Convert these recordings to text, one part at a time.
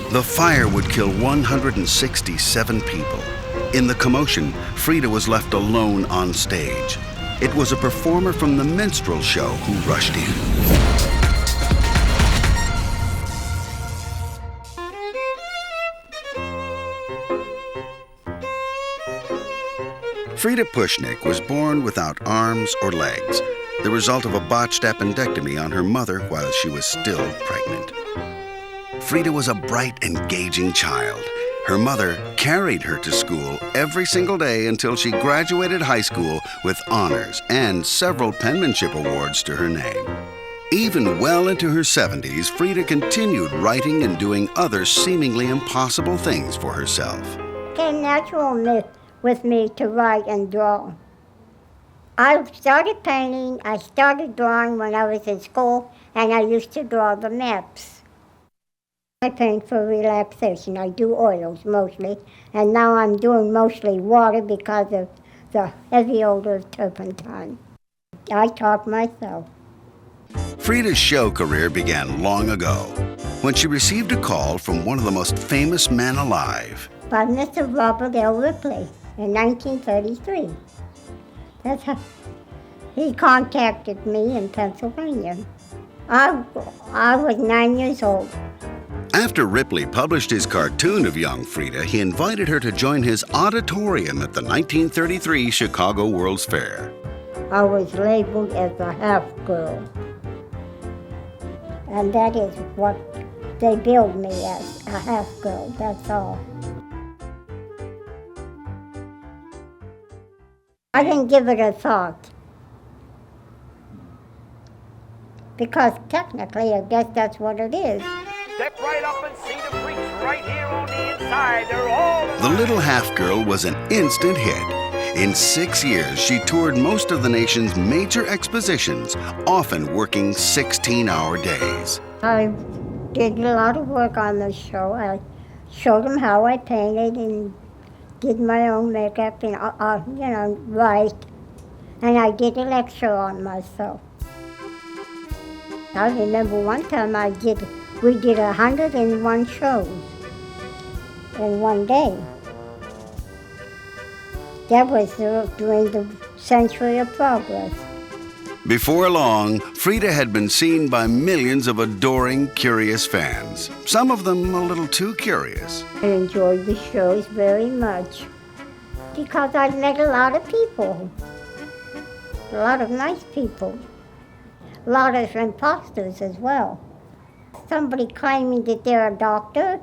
The fire would kill 167 people. In the commotion, Frieda was left alone on stage. It was a performer from the minstrel show who rushed in. Frieda Pushnik was born without arms or legs, the result of a botched appendectomy on her mother while she was still pregnant. Frieda was a bright, engaging child. Her mother carried her to school every single day until she graduated high school with honors and several penmanship awards to her name. Even well into her 70s, Frieda continued writing and doing other seemingly impossible things for herself. It came natural with me to write and draw. I started painting, I started drawing when I was in school, and I used to draw the maps. I paint for relaxation. I do oils mostly, and now I'm doing mostly water because of the heavy odor of turpentine. I taught myself. Frieda's show career began long ago when she received a call from one of the most famous men alive. By Mr. Robert L. Ripley in 1933. That's how he contacted me in Pennsylvania. I was 9 years old. After Ripley published his cartoon of young Frieda, he invited her to join his auditorium at the 1933 Chicago World's Fair. I was labeled as a half-girl. And that is what they billed me as, a half-girl, that's all. I didn't give it a thought. Because technically, I guess that's what it is. Step right up and see the freaks right here on the inside. They're all... The Little Half-Girl was an instant hit. In 6 years, she toured most of the nation's major expositions, often working 16-hour days. I did a lot of work on the show. I showed them how I painted and did my own makeup and, write. And I did a lecture on myself. I remember one time we did 101 shows in one day. That was during the Century of Progress. Before long, Frieda had been seen by millions of adoring, curious fans. Some of them a little too curious. I enjoyed the shows very much because I met a lot of people, a lot of nice people, a lot of imposters as well. Somebody claiming that they're a doctor,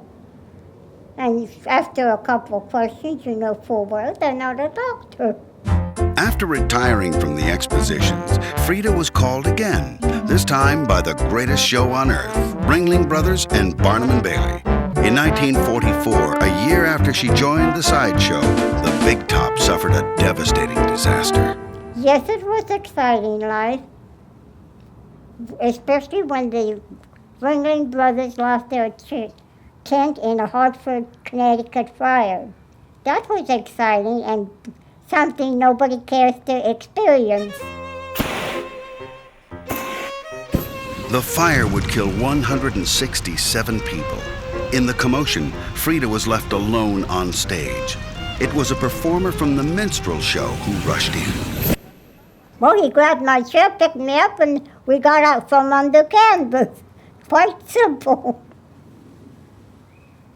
and after a couple of questions, you know full well they're not a doctor. After retiring from the expositions, Frieda was called again, this time by the greatest show on earth, Ringling Brothers and Barnum and Bailey. In 1944, a year after she joined the SideShow, the Big Top suffered a devastating disaster. Yes, it was exciting life, especially when the Ringling Brothers lost their tent in a Hartford, Connecticut fire. That was exciting and something nobody cares to experience. The fire would kill 167 people. In the commotion, Frieda was left alone on stage. It was a performer from the minstrel show who rushed in. Well, he grabbed my chair, picked me up, and we got out from under canvas. Quite simple.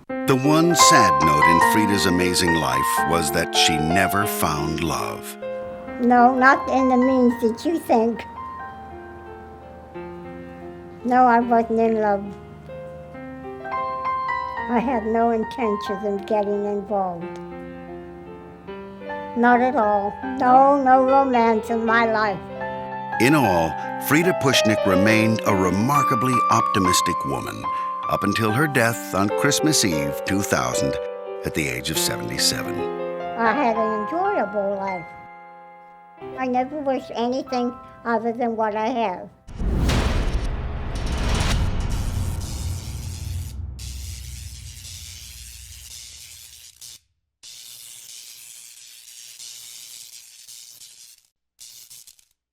The one sad note in Frieda's amazing life was that she never found love. No, not in the means that you think. No, I wasn't in love. I had no intentions of getting involved. Not at all. No romance in my life. In all, Frieda Pushnik remained a remarkably optimistic woman up until her death on Christmas Eve 2000 at the age of 77. I had an enjoyable life. I never wish anything other than what I have.